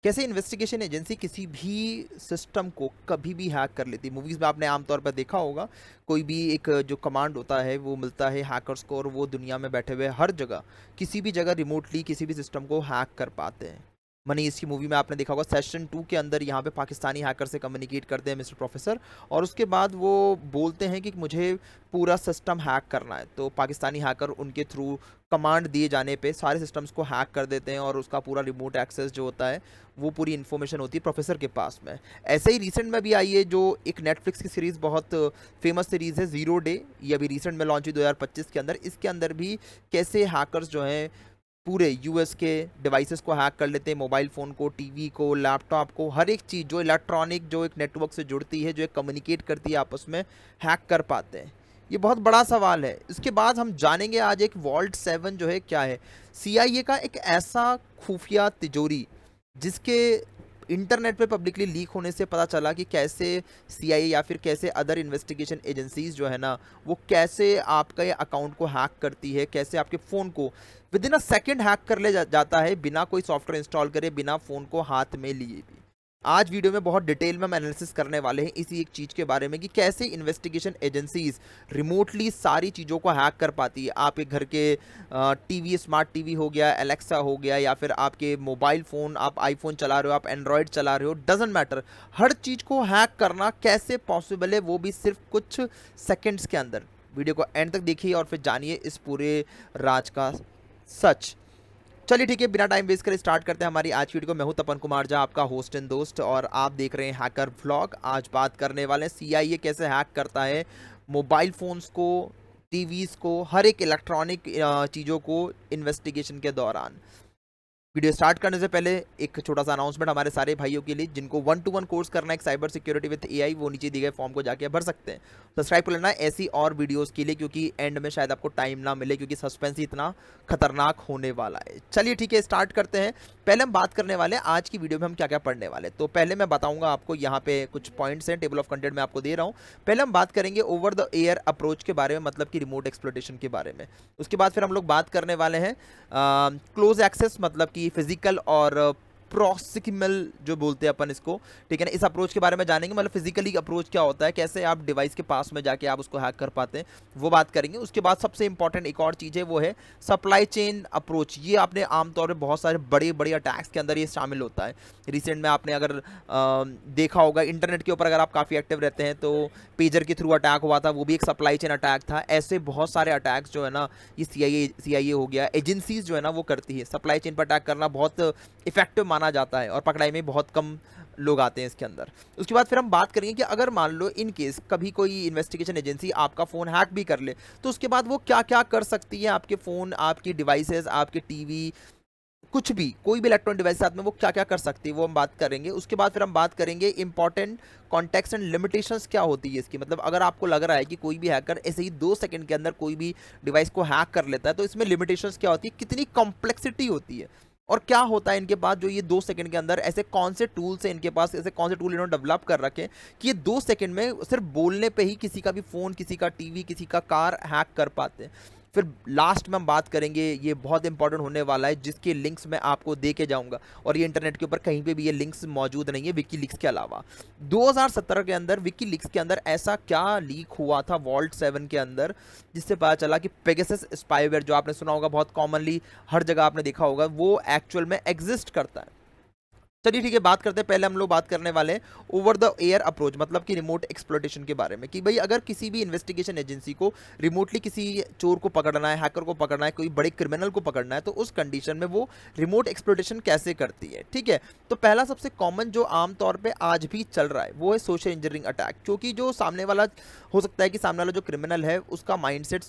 कैसे investigation agency किसी भी सिस्टम को कभी भी हैक कर लेती है। मूवीज में आपने आमतौर पर देखा होगा, कोई भी एक जो कमांड होता है वो मिलता है हैकर्स को, और वो दुनिया में बैठे हुए हर जगह किसी भी जगह रिमोटली किसी भी सिस्टम को हैक कर पाते हैं। मनी इसकी मूवी में आपने देखा होगा, सेशन 2 के अंदर यहाँ पे पाकिस्तानी हैकर से कम्युनिकेट करते हैं मिस्टर प्रोफेसर, और उसके बाद वो बोलते हैं कि मुझे पूरा सिस्टम हैक करना है। तो पाकिस्तानी हैकर उनके थ्रू कमांड दिए जाने पे सारे सिस्टम्स को हैक कर देते हैं, और उसका पूरा रिमोट एक्सेस जो होता है वो पूरी इन्फॉर्मेशन होती है प्रोफेसर के पास में। ऐसे ही रिसेंट में भी आई है जो एक नेटफ्लिक्स की सीरीज़, बहुत फेमस सीरीज़ है, ज़ीरो डे। ये अभी रिसेंट में लॉन्च हुई 2025 के अंदर। इसके अंदर भी कैसे हैकर्स जो हैं पूरे यूएस के डिवाइसेस को हैक कर लेते हैं, मोबाइल फ़ोन को, टीवी को, लैपटॉप को, हर एक चीज़ जो इलेक्ट्रॉनिक जो एक नेटवर्क से जुड़ती है, जो एक कम्युनिकेट करती है आपस में, हैक कर पाते हैं। ये बहुत बड़ा सवाल है। इसके बाद हम जानेंगे आज एक वॉल्ट 7 जो है क्या है। सीआईए का एक ऐसा खुफिया तिजोरी जिसके इंटरनेट पे पब्लिकली लीक होने से पता चला कि कैसे सीआईए या फिर कैसे अदर इन्वेस्टिगेशन एजेंसीज जो है ना, वो कैसे आपका ये अकाउंट को हैक करती है, कैसे आपके फ़ोन को with in a second hack कर ले जाता है, बिना कोई सॉफ्टवेयर इंस्टॉल करे, बिना फ़ोन को हाथ में लिए भी। आज वीडियो में बहुत डिटेल में हम एनालिसिस करने वाले हैं इसी एक चीज़ के बारे में कि कैसे इन्वेस्टिगेशन एजेंसीज रिमोटली सारी चीज़ों को हैक कर पाती है। आपके घर के टीवी, स्मार्ट टीवी हो गया, एलेक्सा हो गया, या फिर आपके मोबाइल फ़ोन, आप आईफोन चला रहे हो, आप एंड्रॉयड चला रहे हो, डजेंट मैटर, हर चीज़ को हैक करना कैसे पॉसिबल है, वो भी सिर्फ कुछ सेकेंड्स के अंदर। वीडियो को एंड तक देखिए और फिर जानिए इस पूरे राज का सच। चलिए ठीक है, बिना टाइम वेस्ट कर स्टार्ट करते हैं हमारी आज की वीडियो को। मैं हूं तपन कुमार झा, आपका होस्ट एंड दोस्त, और आप देख रहे हैं हैकर व्लॉग। आज बात करने वाले हैं सीआईए कैसे हैक करता है मोबाइल फ़ोन्स को, टीवीज़ को, हर एक इलेक्ट्रॉनिक चीज़ों को इन्वेस्टिगेशन के दौरान। वीडियो स्टार्ट करने से पहले एक छोटा सा अनाउंसमेंट हमारे सारे भाइयों के लिए जिनको 1-to-1 कोर्स करना है एक साइबर सिक्योरिटी विद एआई, वो नीचे दिए गए फॉर्म को जाके भर सकते हैं। सब्सक्राइब कर लेना है ऐसी और वीडियोस के लिए, क्योंकि एंड में शायद आपको टाइम ना मिले, क्योंकि सस्पेंस ही इतना खतरनाक होने वाला है। चलिए ठीक है, स्टार्ट करते हैं। पहले हम बात करने वाले हैं आज की वीडियो में हम क्या क्या पढ़ने वाले हैं। तो पहले मैं बताऊंगा आपको, यहाँ पे कुछ पॉइंट्स हैं, टेबल ऑफ कंटेंट में आपको दे रहा हूँ। पहले हम बात करेंगे ओवर द एयर अप्रोच के बारे में, मतलब कि रिमोट एक्सप्लोइटेशन के बारे में। उसके बाद फिर हम लोग बात करने वाले हैं क्लोज एक्सेस, मतलब कि फिजिकल और प्रॉक्सिमल जो बोलते हैं अपन इसको, ठीक है ना, इस अप्रोच के बारे में जानेंगे। मतलब फिजिकली अप्रोच क्या होता है, कैसे आप डिवाइस के पास में जाके आप उसको हैक कर पाते हैं, वो बात करेंगे। उसके बाद सबसे इंपॉर्टेंट एक और चीज़ है, वो है सप्लाई चेन अप्रोच। ये आपने आमतौर पर बहुत सारे बड़े बड़े अटैक्स के अंदर ये शामिल होता है। रिसेंट में आपने अगर देखा होगा, इंटरनेट के ऊपर अगर आप काफ़ी एक्टिव रहते हैं, तो पेजर के थ्रू अटैक हुआ था, वो भी एक सप्लाई चेन अटैक था। ऐसे बहुत सारे अटैक्स जो है ना, ये सीआईए हो गया, एजेंसीज जो है ना वो करती है। सप्लाई चेन पर अटैक करना बहुत इफेक्टिव माना जाता है, और पकड़ाई में बहुत कम लोग आते हैं इसके अंदर। उसके बाद फिर हम बात करेंगे कि अगर मान लो इन केस कभी कोई इन्वेस्टिगेशन एजेंसी आपका फ़ोन हैक भी कर ले, तो उसके बाद वो क्या क्या कर सकती है आपके फ़ोन, आपकी डिवाइसेस, आपके टीवी, कुछ भी, कोई भी इलेक्ट्रॉनिक डिवाइस साथ में वो क्या क्या कर सकती है, वो हम बात करेंगे। उसके बाद फिर हम बात करेंगे इंपॉर्टेंट कॉन्टेक्स्ट एंड लिमिटेशंस क्या होती है इसकी। मतलब अगर आपको लग रहा है कि कोई भी हैकर ऐसे ही 2 सेकंड के अंदर कोई भी डिवाइस को हैक कर लेता है, तो इसमें लिमिटेशंस क्या होती है, कितनी कॉम्प्लेक्सिटी होती है, और क्या होता है इनके पास जो ये 2 सेकंड के अंदर ऐसे कौन से टूल्स हैं इनके पास, ऐसे कौन से टूल इन्होंने डेवलप कर रखे हैं कि ये 2 सेकंड में सिर्फ बोलने पे ही किसी का भी फ़ोन, किसी का टीवी, किसी का कार हैक कर पाते हैं। फिर लास्ट में हम बात करेंगे, ये बहुत इंपॉर्टेंट होने वाला है, जिसके लिंक्स मैं आपको दे के जाऊंगा, और ये इंटरनेट के ऊपर कहीं पे भी ये लिंक्स मौजूद नहीं है विकीलीक्स के अलावा। 2017 के अंदर विकीलीक्स के अंदर ऐसा क्या लीक हुआ था वॉल्ट 7 के अंदर, जिससे पता चला कि पेगासस स्पाईवेयर, जो आपने सुना होगा बहुत कॉमनली, हर जगह आपने देखा होगा, वो एक्चुअल में एग्जिस्ट करता है। चलिए ठीक है, बात करते हैं। पहले हम लोग बात करने वाले हैं ओवर द एयर अप्रोच, मतलब कि रिमोट एक्सप्लोइटेशन के बारे में, कि भाई अगर किसी भी इन्वेस्टिगेशन एजेंसी को रिमोटली किसी चोर को पकड़ना है, हैकर को पकड़ना है, कोई बड़े क्रिमिनल को पकड़ना है, तो उस कंडीशन में वो रिमोट एक्सप्लोइटेशन कैसे करती है। ठीक है, तो पहला सबसे कॉमन जो आमतौर पर आज भी चल रहा है वो है सोशल इंजीनियरिंग अटैक। क्योंकि जो सामने वाला, हो सकता है कि सामने वाला जो क्रिमिनल है उसका माइंडसेट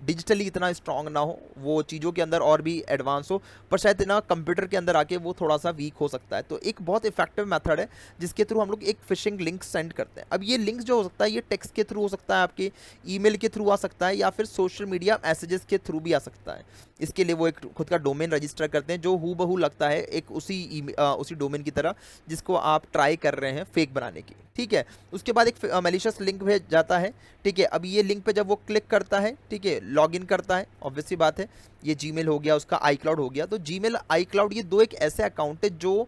डिजिटली इतना स्ट्रांग ना हो, वो चीज़ों के अंदर और भी एडवांस हो, पर शायद ना कंप्यूटर के अंदर आके वो थोड़ा सा वीक हो सकता है। तो एक बहुत इफेक्टिव मेथड है जिसके थ्रू हम लोग एक फिशिंग लिंक सेंड करते हैं। अब ये लिंक जो हो सकता है, ये टेक्स्ट के थ्रू हो सकता है, आपके ईमेल के थ्रू आ सकता है, या फिर सोशल मीडिया मैसेजेस के थ्रू भी आ सकता है। इसके लिए वो एक खुद का डोमेन रजिस्टर करते हैं जो हूबहू लगता है एक उसी डोमेन की तरह जिसको आप ट्राई कर रहे हैं फेक बनाने की। ठीक है, उसके बाद एक मैलिशियस लिंक भेज जाता है। ठीक है, अब ये लिंक पे जब वो क्लिक करता है, ठीक है, लॉगिन करता है, ऑब्वियस सी बात है, ये जीमेल हो गया, उसका आईक्लाउड हो गया। तो जीमेल, आईक्लाउड, ये दो एक ऐसे अकाउंट है जो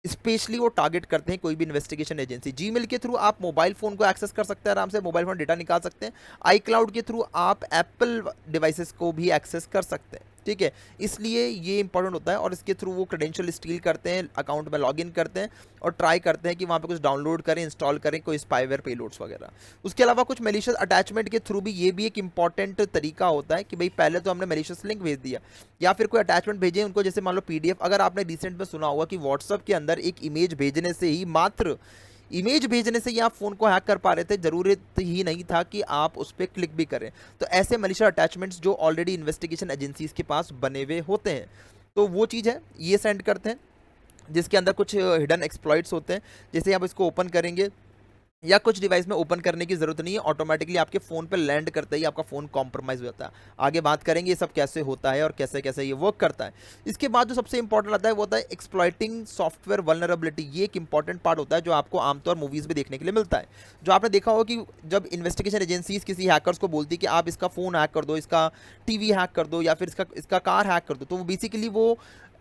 स्पेशली वो टारगेट करते हैं कोई भी इन्वेस्टिगेशन एजेंसी। जीमेल के थ्रू आप मोबाइल फ़ोन को एक्सेस कर सकते हैं, आराम से मोबाइल फ़ोन डेटा निकाल सकते हैं। आई क्लाउड के थ्रू आप एप्पल डिवाइसेस को भी एक्सेस कर सकते हैं, ठीक है। इसलिए ये इंपॉर्टेंट होता है, और इसके थ्रू वो क्रेडेंशियल स्टील करते हैं, अकाउंट में लॉगिन करते हैं और ट्राई करते हैं कि वहाँ पे कुछ डाउनलोड करें, इंस्टॉल करें, कोई स्पाईवेयर पेलोड्स वगैरह। उसके अलावा कुछ मेलिशियस अटैचमेंट के थ्रू भी ये भी एक इंपॉर्टेंट तरीका होता है कि भाई पहले तो हमने मेलिशियस लिंक भेज दिया या फिर कोई अटैचमेंट भेजे उनको, जैसे मान लो पीडीएफ। अगर आपने रिसेंट में सुना होगा कि व्हाट्सअप के अंदर एक इमेज भेजने से ही, मात्र इमेज भेजने से ही आप फ़ोन को हैक कर पा रहे थे, ज़रूरत ही नहीं था कि आप उस पर क्लिक भी करें। तो ऐसे मलिशियस अटैचमेंट्स जो ऑलरेडी इन्वेस्टिगेशन एजेंसीज के पास बने हुए होते हैं, तो वो चीज़ है, ये सेंड करते हैं, जिसके अंदर कुछ हिडन एक्सप्लॉइट्स होते हैं। जैसे आप इसको ओपन करेंगे या कुछ डिवाइस में ओपन करने की ज़रूरत नहीं है, ऑटोमेटिकली आपके फ़ोन पे लैंड करते ही आपका फ़ोन कॉम्प्रोमाइज़ हो जाता है। आगे बात करेंगे ये सब कैसे होता है और कैसे कैसे ये वर्क करता है। इसके बाद जो सबसे इंपॉर्टेंट आता है वो होता है एक्सप्लॉइटिंग सॉफ्टवेयर वल्नरेबिलिटी। ये एक इंपॉर्टेंट पार्ट होता है जो आपको आमतौर मूवीज़ में देखने के लिए मिलता है। जो आपने देखा होगा कि जब इन्वेस्टिगेशन एजेंसीज किसी हैकर्स को बोलती है कि आप इसका फ़ोन हैक कर दो, इसका टीवी हैक कर दो या फिर इसका कार हैक कर दो, तो वो बेसिकली वो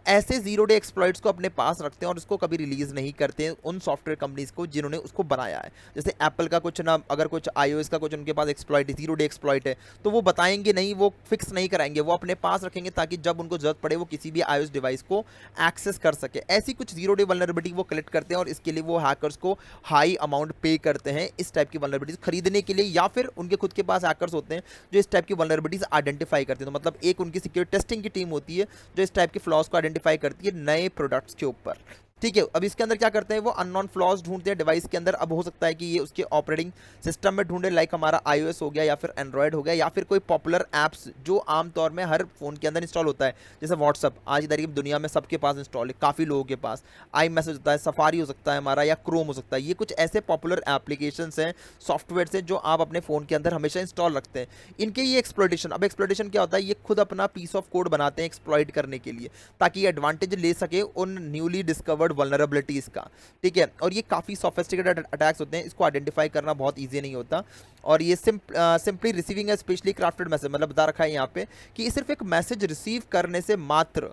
ऐसे जीरो डे एक्सप्लॉइट्स को अपने पास रखते हैं और उसको कभी रिलीज नहीं करते हैं उन सॉफ्टवेयर कंपनीज को जिन्होंने उसको बनाया है। जैसे एप्पल का कुछ ना, अगर कुछ आईओएस का कुछ उनके पास एक्सप्लॉइट है, जीरो डे एक्सप्लॉइट है, तो वो बताएंगे नहीं, वो फिक्स नहीं कराएंगे, वो अपने पास रखेंगे ताकि जब उनको जरूरत पड़े वो किसी भी आईओएस डिवाइस को एक्सेस कर सके। ऐसी कुछ जीरो डे वल्नरेबिलिटी वो कलेक्ट करते हैं और इसके लिए वो हैकर्स को हाई अमाउंट पे करते हैं इस टाइप की वल्नरेबिलिटीज खरीदने के लिए, या फिर उनके खुद के पास हैकर्स होते हैं जो इस टाइप की वल्नरेबिलिटीज आइडेंटिफाई करते हैं। तो मतलब एक उनकी सिक्योरिटी टेस्टिंग की टीम होती है जो इस टाइप के फ्लॉज को आइडेंटिफाई करती है नए प्रोडक्ट्स के ऊपर, ठीक है। अब इसके अंदर क्या करते हैं, वो अननोन फ्लॉज ढूंढते हैं डिवाइस के अंदर। अब हो सकता है कि ये उसके ऑपरेटिंग सिस्टम में ढूंढे, लाइक हमारा iOS हो गया या फिर एंड्रॉयड हो गया, या फिर कोई पॉपुलर ऐप्स जो आमतौर में हर फोन के अंदर इंस्टॉल होता है। जैसे व्हाट्सअप आज की तारीख में दुनिया में सबके पास इंस्टॉल है, काफ़ी लोगों के पास। आई मैसेज होता है, सफारी हो सकता है हमारा, या क्रोम हो सकता है। ये कुछ ऐसे पॉपुलर एप्लीकेशंस हैं, सॉफ्टवेयर हैं जो आप अपने फ़ोन के अंदर हमेशा इंस्टॉल रखते हैं। इनके ये एक्सप्लॉइटेशन, अब एक्सप्लॉइटेशन क्या होता है, ये खुद अपना पीस ऑफ कोड बनाते हैं एक्सप्लॉइट करने के लिए, ताकि एडवांटेज ले सके उन न्यूली डिस्कवर्ड वल्नरेबिलिटीज़ का, ठीक है। और ये काफ़ी सोफिस्टिकेटेड अटैक्स होते हैं, इसको आइडेंटिफाई करना बहुत ईजी नहीं होता। और ये सिंपली रिसीविंग ए स्पेशली क्राफ्टेड मैसेज, मतलब बता रखा है यहाँ पे कि ये सिर्फ एक मैसेज रिसीव करने से मात्र,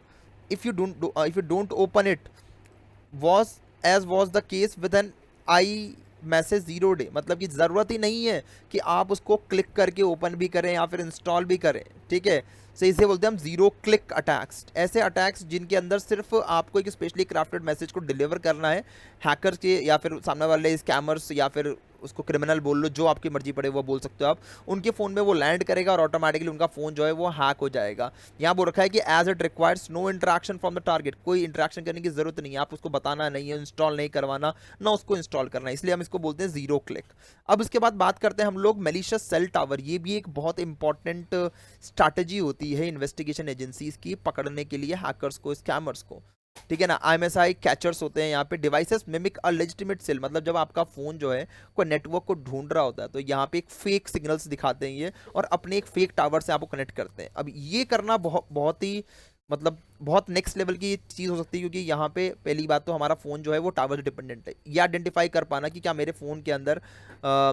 if you don't open it was the case with an iMessage zero day, मतलब कि ज़रूरत ही नहीं है कि आप उसको क्लिक करके ओपन भी करें या फिर इंस्टॉल भी करें, ठीक है। सो इसे बोलते हैं हम जीरो क्लिक अटैक्स। ऐसे अटैक्स जिनके अंदर सिर्फ आपको एक स्पेशली क्राफ्टेड मैसेज को डिलीवर करना है हैकर्स के या फिर सामने वाले स्कैमर्स, या फिर उसको क्रिमिनल बोल लो, जो आपकी मर्जी पड़े वो बोल सकते हो आप, उनके फ़ोन में वो लैंड करेगा और ऑटोमेटिकली उनका फ़ोन जो है वो हैक हो जाएगा। यहाँ बोल रखा है कि as it requires no interaction from the target, कोई इंटरेक्शन करने की जरूरत नहीं है, आप उसको बताना नहीं है, इंस्टॉल नहीं करवाना ना उसको इंस्टॉल करना है, इसलिए हम इसको बोलते हैं जीरो क्लिक। अब इसके बाद बात करते हैं हम लोग मेलिशियस सेल टावर। ये भी एक बहुत इंपॉर्टेंट स्ट्रैटेजी होती है इन्वेस्टिगेशन एजेंसीज की पकड़ने के लिए हैकर्स को, स्कैमर्स को, ठीक है ना। IMSI कैचर्स होते हैं यहाँ पे। Devices mimic a legitimate cell, मतलब जब आपका फ़ोन जो है कोई नेटवर्क को ढूंढ रहा होता है तो यहाँ पे एक फेक सिग्नल्स दिखाते हैं ये, और अपने एक फेक टावर से आपको कनेक्ट करते हैं। अब ये करना बहुत ही, मतलब बहुत नेक्स्ट लेवल की चीज़ हो सकती है, क्योंकि यहाँ पे पहली बात तो हमारा फ़ोन जो है वो टावर से डिपेंडेंट है। ये आइडेंटिफाई कर पाना कि क्या मेरे फ़ोन के अंदर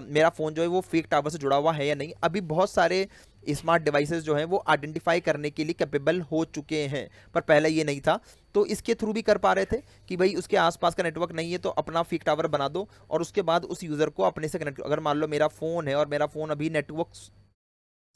मेरा फ़ोन जो है वो फेक टावर से जुड़ा हुआ है या नहीं। अभी बहुत सारे स्मार्ट डिवाइसेस जो हैं वो आइडेंटिफाई करने के लिए कैपेबल हो चुके हैं, पर पहले ये नहीं था। तो इसके थ्रू भी कर पा रहे थे कि भाई उसके आसपास का नेटवर्क नहीं है तो अपना फेक टावर बना दो और उसके बाद उस यूज़र को अपने से कनेक्ट। अगर मान लो मेरा फ़ोन है और मेरा फ़ोन अभी नेटवर्क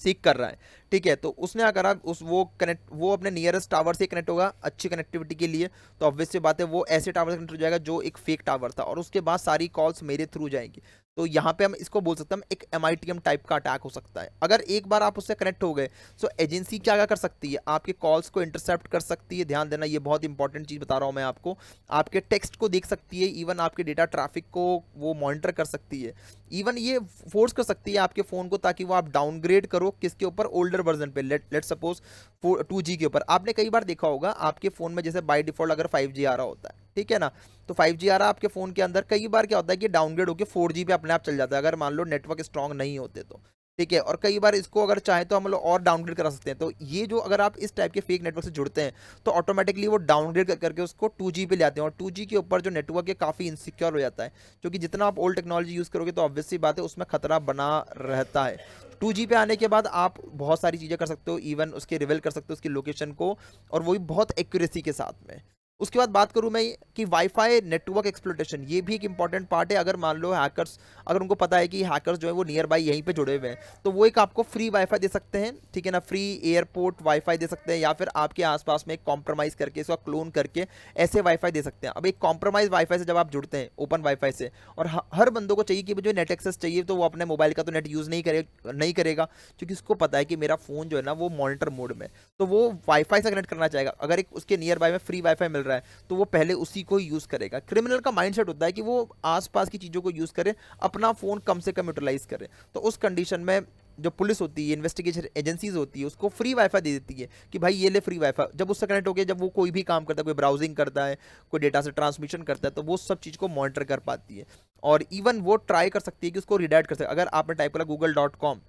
सीख कर रहा है, ठीक है, तो उसने अगर आप वो अपने नियरेस्ट टावर से कनेक्ट होगा अच्छी कनेक्टिविटी के लिए, तो ऑब्वियस सी बात है वो ऐसे टावर से कनेक्ट हो जाएगा जो एक फेक टावर था, और उसके बाद सारी कॉल्स मेरे थ्रू जाएंगी। तो यहाँ पे हम इसको बोल सकते हैं एक MITM टाइप का अटैक हो सकता है। अगर एक बार आप उससे कनेक्ट हो गए तो एजेंसी क्या क्या कर सकती है, आपके कॉल्स को इंटरसेप्ट कर सकती है। ध्यान देना, ये बहुत इंपॉर्टेंट चीज़ बता रहा हूँ मैं आपको। आपके टेक्स्ट को देख सकती है, इवन आपके डेटा ट्रैफिक को वो मॉनिटर कर सकती है, इवन ये फोर्स कर सकती है आपके फ़ोन को ताकि वो आप डाउनग्रेड करो किसके ऊपर, ओल्डर वर्जन पे, लेट सपोज 2G के ऊपर। आपने कई बार देखा होगा आपके फ़ोन में जैसे बाय डिफ़ॉल्ट अगर 5G आ रहा होता है, ठीक है ना, तो 5G आ रहा है आपके फ़ोन के अंदर, कई बार क्या होता है कि डाउनग्रेड होकर 4G पे अपने आप चल जाता है अगर मान लो नेटवर्क स्ट्रांग नहीं होते तो, ठीक है। और कई बार इसको अगर चाहे तो हम लोग और डाउनग्रेड करा सकते हैं। तो ये जो अगर आप इस टाइप के फेक नेटवर्क से जुड़ते हैं तो ऑटोमेटिकली वो डाउनग्रेड करके उसको 2G पे ले आते हैं, और 2G के ऊपर जो नेटवर्क है काफ़ी इनसिक्योर हो जाता है, क्योंकि जितना आप ओल्ड टेक्नोलॉजी यूज़ करोगे तो ऑब्वियस सी बात है उसमें खतरा बना रहता है। 2G पे आने के बाद आप बहुत सारी चीज़ें कर सकते हो, इवन उसके रिवील कर सकते हो उसकी लोकेशन को, और वो भी बहुत एक्यूरेसी के साथ में। उसके बाद बात करूं मैं कि वाईफाई नेटवर्क एक्सप्लॉइटेशन, ये भी एक इंपॉर्टेंट पार्ट है। अगर मान लो हैकर्स, अगर उनको पता है कि हैकर्स जो है वो नियर बाई यहीं पे जुड़े हुए हैं, तो वो एक आपको फ्री वाईफाई दे सकते हैं, ठीक है ना, फ्री एयरपोर्ट वाईफाई दे सकते हैं, या फिर आपके आसपास में एक कॉम्प्रोमाइज़ करके इसका क्लोन करके ऐसे वाईफाई दे सकते हैं। अब एक कॉम्प्रोमाइज वाईफाई से जब आप जुड़ते हैं ओपन वाईफाई से, और हर बंदों को चाहिए कि मुझे नेट एक्सेस चाहिए, तो वो अपने मोबाइल का तो नेट यूज़ नहीं करेगा, क्योंकि उसको पता है कि मेरा फ़ोन जो है ना वो मॉनिटर मोड में, तो वो वाईफाई से कनेक्ट करना चाहेगा। अगर एक उसके नियर बाय में फ्री वाईफाई मिल रहा है, तो वो पहले उसी को यूज़ करेगा। क्रिमिनल का माइंडसेट होता है कि वो आसपास की चीज़ों को यूज़ करे, अपना फ़ोन कम से कम यूटिलाइज करे। तो उस कंडीशन में जो पुलिस होती है, इन्वेस्टिगेशन एजेंसीज होती है, उसको फ्री वाईफाई दे देती है कि भाई ये ले फ्री वाईफाई। जब उससे कनेक्ट हो गया, जब वो कोई भी काम करता है, कोई ब्राउजिंग करता है, कोई डेटा से ट्रांसमिशन करता है, तो वो सब चीज़ को मॉनिटर कर पाती है। और इवन वो ट्राई कर सकती है कि उसको रिडायरेक्ट कर सके। अगर आपने टाइप करा google.com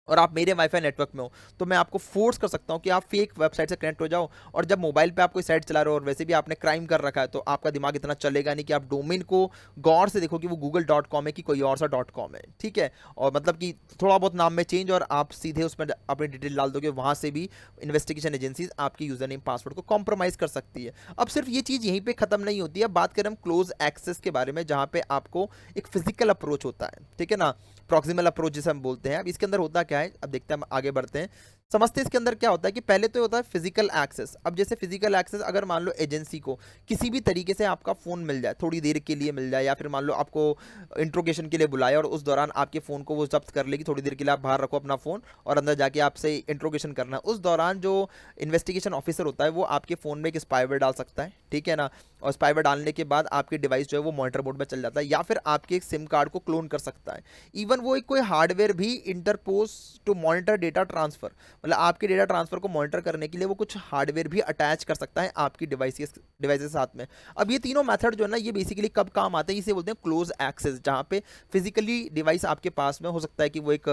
और आप मेरे वाईफाई नेटवर्क में हो, तो मैं आपको फोर्स कर सकता हूं कि आप फेक वेबसाइट से कनेक्ट हो जाओ। और जब मोबाइल पे आप कोई साइट चला रहे हो और वैसे भी आपने क्राइम कर रखा है, तो आपका दिमाग इतना चलेगा नहीं कि आप डोमेन को गौर से देखो कि वो google.com है कि कोई और सा .com है, ठीक है। और मतलब कि थोड़ा बहुत नाम में चेंज, और आप सीधे उसमें अपनी डिटेल डाल दोगे, वहां से भी इन्वेस्टिगेशन एजेंसीज आपकी यूजर नेम पासवर्ड को कॉम्प्रोमाइज कर सकती है। अब सिर्फ ये चीज़ यहीं पर खत्म नहीं होती है। अब बात करें हम क्लोज एक्सेस के बारे में, जहाँ पे आपको एक फिजिकल अप्रोच होता है, ठीक है ना, प्रॉक्सिमल अप्रोच जिसे हम बोलते हैं। अब इसके अंदर होता क्या है, अब देखते हैं, हम आगे बढ़ते हैं, समझते हैं इसके अंदर क्या होता है। कि पहले तो होता है फिजिकल एक्सेस। अब जैसे फिजिकल एक्सेस, अगर मान लो एजेंसी को किसी भी तरीके से आपका फ़ोन मिल जाए, थोड़ी देर के लिए मिल जाए, या फिर मान लो आपको इंट्रोगेशन के लिए बुलाया और उस दौरान आपके फ़ोन को वो जब्त कर लेगी, थोड़ी देर के लिए आप बाहर रखो अपना फ़ोन और अंदर जाके आपसे इंट्रोगेशन करना है, उस दौरान जो इन्वेस्टिगेशन ऑफिसर होता है वो आपके फ़ोन में एक स्पाईवेयर डाल सकता है, ठीक है ना। और स्पाईवेयर डालने के बाद आपकी डिवाइस जो है वो मॉनिटर मोड में चल जाता है, या फिर आपके एक सिम कार्ड को क्लोन कर सकता है। इवन वो एक कोई हार्डवेयर भी interpose to monitor data transfer, मतलब आपके डेटा ट्रांसफर को मॉनिटर करने के लिए वो कुछ हार्डवेयर भी अटैच कर सकता है आपकी डिवाइस के साथ में। अब ये तीनों मेथड जो है ना, ये बेसिकली कब काम आते हैं, इसे बोलते हैं क्लोज एक्सेस, जहाँ पे फिजिकली डिवाइस आपके पास में हो सकता है कि वो एक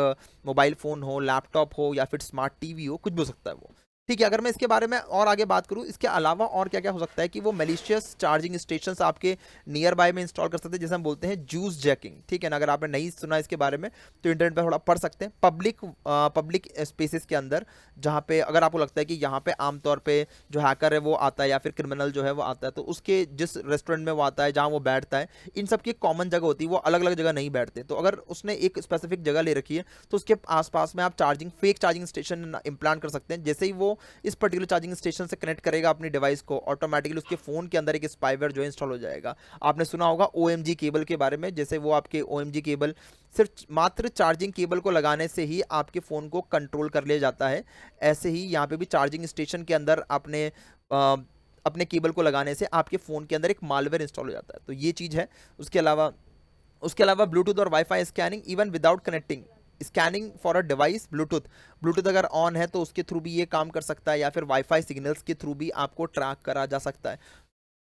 मोबाइल फ़ोन हो, लैपटॉप हो, या फिर स्मार्ट टीवी हो, कुछ भी हो सकता है वो, ठीक है। अगर मैं इसके बारे में और आगे बात करूं, इसके अलावा और क्या क्या हो सकता है, कि वो मेलिशियस चार्जिंग स्टेशन आपके नियर बाय में इंस्टॉल कर सकते हैं, जैसे हम बोलते हैं जूस जैकिंग, ठीक है ना। अगर आपने नहीं सुना इसके बारे में, तो इंटरनेट पर थोड़ा पढ़ सकते हैं। पब्लिक स्पेसेस के अंदर, जहाँ पे अगर आपको लगता है कि यहाँ पे आमतौर पे जो हैकर है वो आता है, या फिर क्रिमिनल जो है वो आता है, तो उसके जिस रेस्टोरेंट में वो आता है, जहाँ वो बैठता है, इन सब की कॉमन जगह होती है, वो अलग अलग जगह नहीं बैठते। तो अगर उसने एक स्पेसिफिक जगह ले रखी है, तो उसके आसपास में आप फेक चार्जिंग स्टेशन इम्प्लांट कर सकते हैं। जैसे ही वो इस पर्टिकुलर चार्जिंग स्टेशन से कनेक्ट करेगा अपनी डिवाइस को, ऑटोमेटिकली उसके फ़ोन के अंदर एक स्पाईवेयर जो है इंस्टॉल हो जाएगा। आपने सुना होगा OMG केबल के बारे में, जैसे वो आपके OMG केबल सिर्फ मात्र चार्जिंग केबल को लगाने से ही आपके फ़ोन को कंट्रोल कर लिया जाता है। ऐसे ही यहाँ पे भी चार्जिंग स्टेशन के अंदर अपने केबल को लगाने से आपके फ़ोन के अंदर एक मालवेयर इंस्टॉल हो जाता है। तो ये चीज़ है। उसके अलावा ब्लूटूथ और wifi scanning even without connecting, scanning for a device Bluetooth अगर ऑन है तो उसके थ्रू भी ये काम कर सकता है, या फिर वाईफाई सिग्नल्स के थ्रू भी आपको ट्रैक करा जा सकता है।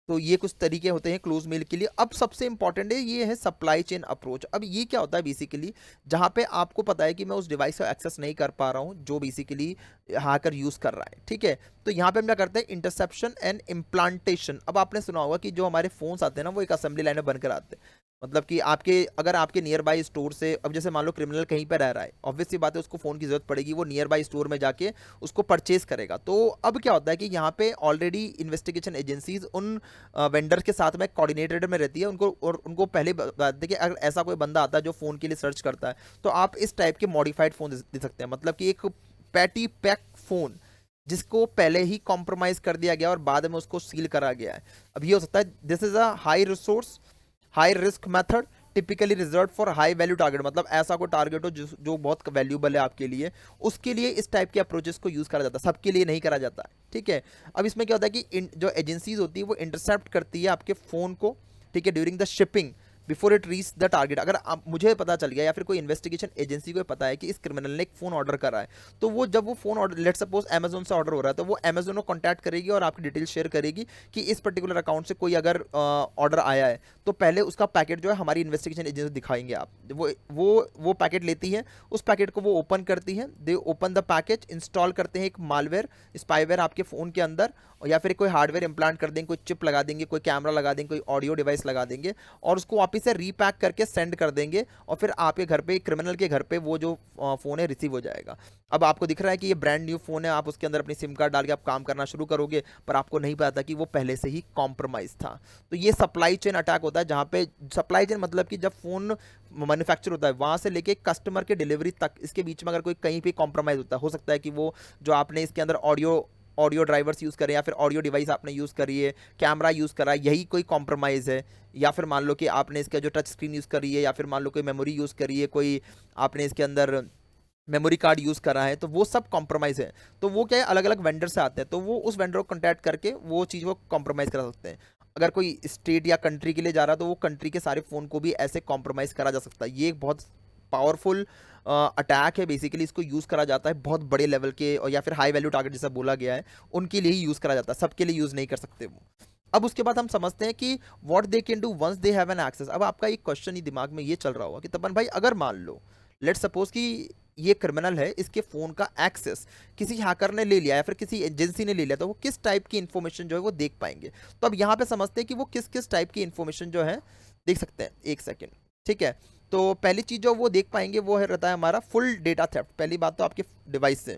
तो ये कुछ तरीके होते हैं क्लोज मेल के लिए। अब सबसे इंपॉर्टेंट है, ये है सप्लाई चेन अप्रोच। अब ये क्या होता है बेसिकली, जहाँ पे आपको पता है कि मैं उस डिवाइस को एक्सेस नहीं कर पा रहा हूँ जो बेसिकली हैकर यूज़ कर रहा है, ठीक है। तो यहाँ पे हम क्या करते हैं, इंटरसेप्शन एंड इम्प्लांटेशन। अब आपने सुना होगा कि जो हमारे फोन्स आते हैं ना, वो एक असेंबली लाइन में बनकर आते हैं। मतलब कि अगर आपके नियर बाई स्टोर से, अब जैसे मान लो क्रिमिनल कहीं पर रह रहा है, ऑब्वियस सी बात है उसको फ़ोन की ज़रूरत पड़ेगी, वो नियर बाई स्टोर में जाके उसको परचेज करेगा। तो अब क्या होता है कि यहाँ पे ऑलरेडी इन्वेस्टिगेशन एजेंसीज उन वेंडर के साथ में कोऑर्डिनेटेड में रहती है, उनको पहले बता देते कि अगर ऐसा कोई बंदा आता है जो फ़ोन के लिए सर्च करता है, तो आप इस टाइप के मॉडिफाइड फ़ोन दे सकते हैं। मतलब कि एक पैटी पैक फ़ोन जिसको पहले ही कॉम्प्रोमाइज़ कर दिया गया और बाद में उसको सील करा गया है। अब ये हो सकता है, this is a high risk method typically reserve for high value target, मतलब ऐसा कोई टारगेट हो जो बहुत वैल्यूबल है आपके लिए, उसके लिए इस टाइप के अप्रोचेस को यूज़ करा जाता है, सबके लिए नहीं करा जाता है, ठीक है। अब इसमें क्या होता है कि जो एजेंसीज होती है वो इंटरसेप्ट करती है आपके फ़ोन को, ठीक है, during the shipping before it reach the target. अगर मुझे पता चल गया, या फिर कोई इन्वेस्टिगेशन एजेंसी को पता है कि इस क्रिमिनल ने एक फ़ोन ऑर्डर करा है, तो वो जब वो phone order, let suppose Amazon से ऑर्डर हो रहा है, तो वो अमेजोन को कॉन्टैक्ट करेगी और आपकी डिटेल शेयर करेगी कि इस पर्टिकुलर अकाउंट से कोई अगर ऑर्डर आया है, तो पहले उसका पैकेट जो है हमारी इन्वेस्टिगेशन एजेंसी दिखाएंगे आप। वो पैकेट लेती है, उस पैकेट को वो ओपन करती है, दे ओपन द पैकेज, इंस्टॉल करते हैं एक मालवेयर स्पाईवेयर आपके फ़ोन के अंदर, या फिर कोई हार्डवेयर इंप्लांट कर देंगे, कोई चिप लगा देंगे, कोई कैमरा लगा देंगे, कोई ऑडियो डिवाइस लगा देंगे, और उसको आप इसे रीपैक करके सेंड कर देंगे और फिर आपके घर पे, क्रिमिनल के घर पे वो जो फ़ोन है रिसीव हो जाएगा। अब आपको दिख रहा है कि ये ब्रांड न्यू फ़ोन है, आप उसके अंदर अपनी सिम कार्ड डाल के आप काम करना शुरू करोगे, पर आपको नहीं पता था कि वो पहले से ही कॉम्प्रोमाइज़ था। तो ये सप्लाई चेन अटैक होता है, जहाँ पे सप्लाई चेन मतलब कि जब फ़ोन मैन्युफैक्चर होता है वहाँ से लेके कस्टमर के डिलीवरी तक, इसके बीच में अगर कोई कहीं पे कॉम्प्रोमाइज़ होता है, हो सकता है कि वो जो आपने इसके अंदर ऑडियो ऑडियो ड्राइवर्स यूज़ करें या फिर ऑडियो डिवाइस आपने यूज़ करी है, कैमरा यूज़ करा है, यही कोई कॉम्प्रोमाइज़ है, या फिर मान लो कि आपने इसका जो टच स्क्रीन यूज़ करी है, या फिर मान लो कोई मेमोरी यूज़ करी है, कोई आपने इसके अंदर मेमोरी कार्ड यूज़ करा है, तो वो सब कॉम्प्रोमाइज़ है। तो वो क्या है, अलग अलग वेंडर से आते हैं, तो वो उस वेंडर को कॉन्टैक्ट करके वो चीज़ को कॉम्प्रोमाइज़ करा सकते हैं। अगर कोई स्टेट या कंट्री के लिए जा रहा है तो वो कंट्री के सारे फ़ोन को भी ऐसे कॉम्प्रोमाइज़ करा जा सकता है। ये एक बहुत पावरफुल अटैक है, बेसिकली इसको यूज़ करा जाता है बहुत बड़े लेवल के, और या फिर हाई वैल्यू टारगेट जैसा बोला गया है, उनके लिए ही यूज़ करा जाता है, सबके लिए यूज़ नहीं कर सकते वो। अब उसके बाद हम समझते हैं कि what they can do once they have an access. अब आपका एक क्वेश्चन ही दिमाग में ये चल रहा होगा कि तपन भाई, अगर मान लो लेट सपोज कि ये क्रिमिनल है, इसके फ़ोन का एक्सेस किसी हैकर ने ले लिया या फिर किसी एजेंसी ने ले लिया, तो वो किस टाइप की इन्फॉर्मेशन जो है वो देख पाएंगे। तो अब यहाँ पे समझते हैं कि वो किस किस टाइप की इन्फॉर्मेशन जो है देख सकते हैं। एक सेकेंड, ठीक है। तो पहली चीज़ जो वो देख पाएंगे वो है रहता है हमारा फुल डेटा थेफ्ट। पहली बात तो आपके डिवाइस से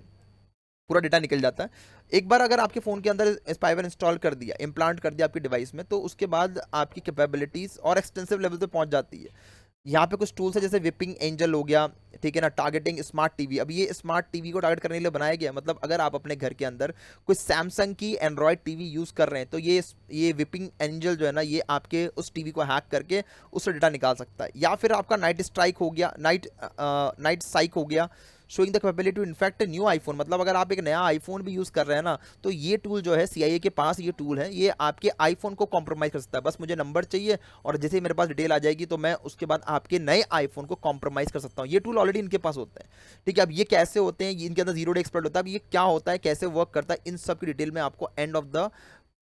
पूरा डेटा निकल जाता है। एक बार अगर आपके फ़ोन के अंदर स्पाईवेयर इंस्टॉल कर दिया, इम्प्लांट कर दिया आपके डिवाइस में, तो उसके बाद आपकी कैपेबिलिटीज़ और एक्सटेंसिव लेवल पे पहुंच जाती है। यहाँ पे कुछ टूल्स है जैसे विपिंग एंजल हो गया, ठीक है ना, टारगेटिंग स्मार्ट टीवी। अब ये स्मार्ट टीवी को टारगेट करने के लिए बनाया गया, मतलब अगर आप अपने घर के अंदर कोई सैमसंग की एंड्रॉयड टीवी यूज़ कर रहे हैं, तो ये विपिंग एंजल जो है ना, ये आपके उस टीवी को हैक करके उससे डेटा निकाल सकता है। या फिर आपका नाइट स्ट्राइक हो गया, नाइट साइक हो गया, showing the capability to infect new iPhone. मतलब अगर आप एक नया आईफोन भी यूज़ कर रहे हैं ना, तो ये टूल जो है सीआईए के पास, ये टूल है, ये आपके आईफोन को कॉम्प्रोमाइज़ कर सकता है। बस मुझे नंबर चाहिए और जैसे ही मेरे पास डिटेल आ जाएगी तो मैं उसके बाद आपके नए आईफोन को कॉम्प्रोमाइज़ कर सकता हूँ। ये टूल ऑलरेडी इनके पास होते हैं, ठीक है। अब ये कैसे होते हैं, इनके अंदर जीरो डे एक्सपर्ट होता है। अब ये क्या होता है, कैसे वर्क करता है, इन सब की डिटेल में आपको एंड ऑफ द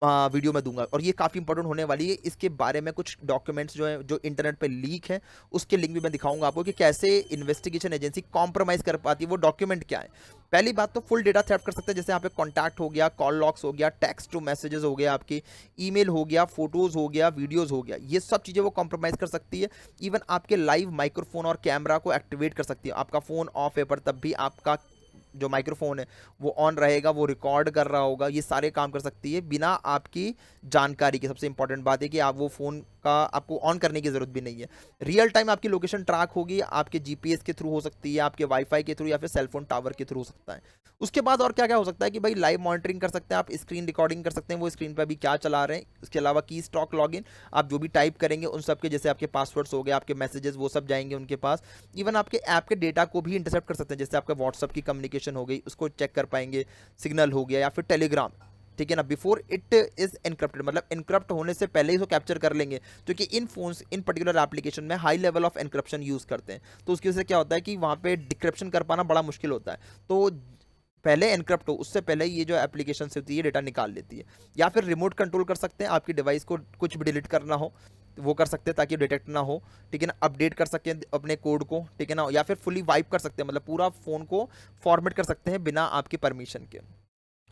वीडियो में दूंगा, और ये काफ़ी इंपॉर्टेंट होने वाली है। इसके बारे में कुछ डॉक्यूमेंट्स जो है, जो इंटरनेट पे लीक है, उसके लिंक भी मैं दिखाऊंगा आपको कि कैसे इन्वेस्टिगेशन एजेंसी कॉम्प्रोमाइज़ कर पाती है। वो डॉक्यूमेंट क्या है, पहली बात तो फुल डेटा थेफ्ट कर सकते हैं, जैसे यहाँ पे कॉन्टैक्ट हो गया, कॉल लॉग्स हो गया, टेक्स्ट टू मैसेजेस हो गया, आपकी ईमेल हो गया, फोटोज़ हो गया, वीडियोज़ हो गया, ये सब चीज़ें वो कॉम्प्रोमाइज़ कर सकती है। इवन आपके लाइव माइक्रोफोन और कैमरा को एक्टिवेट कर सकती है। आपका फ़ोन ऑफ है पर तब भी आपका जो माइक्रोफोन है वो ऑन रहेगा, वो रिकॉर्ड कर रहा होगा, ये सारे काम कर सकती है बिना आपकी जानकारी के। सबसे इंपॉर्टेंट बात है कि आप वो फ़ोन का आपको ऑन करने की ज़रूरत भी नहीं है। रियल टाइम आपकी लोकेशन ट्रैक होगी, आपके जीपीएस के थ्रू हो सकती है, आपके वाईफाई के थ्रू, या फिर सेलफोन टावर के थ्रू हो सकता है। उसके बाद और क्या क्या हो सकता है कि भाई लाइव मॉनिटरिंग कर सकते हैं आप, स्क्रीन रिकॉर्डिंग कर सकते हैं, वो स्क्रीन पर अभी क्या चला रहे हैं। इसके अलावा की स्टॉक लॉगिन, आप जो भी टाइप करेंगे उन सब के, जैसे आपके पासवर्ड्स हो गए, आपके मैसेजेस, वो सब जाएंगे उनके पास। इवन आपके ऐप के डेटा को भी इंटरसेप्ट कर सकते हैं, जैसे आपका व्हाट्सअप की कम्युनिकेशन हो गई, उसको चेक कर पाएंगे, सिग्नल हो गया, या फिर टेलीग्राम, ठीक है ना, बिफोर इट इज एनक्रप्टेड, मतलब एनक्रप्ट होने से पहले ही इसको कैप्चर कर लेंगे, क्योंकि इन फोन्स, इन पर्टिकुलर एप्लीकेशन में हाई लेवल ऑफ एनक्रप्शन यूज़ करते हैं। तो उसकी वजह से क्या होता है कि वहाँ पे डिक्रिप्शन कर पाना बड़ा मुश्किल होता है। तो पहले एनक्रप्ट हो, उससे पहले ये जो एप्लीकेशन से होती है डेटा निकाल लेती है। या फिर रिमोट कंट्रोल कर सकते हैं, आपकी डिवाइस को कुछ भी डिलीट करना हो तो वो कर सकते हैं ताकि डिटेक्ट ना हो, ठीक है ना। अपडेट कर सकते हैं अपने कोड को, ठीक है ना, या फिर फुली वाइप कर सकते हैं, मतलब पूरा फ़ोन को फॉर्मेट कर सकते हैं बिना आपके परमिशन के।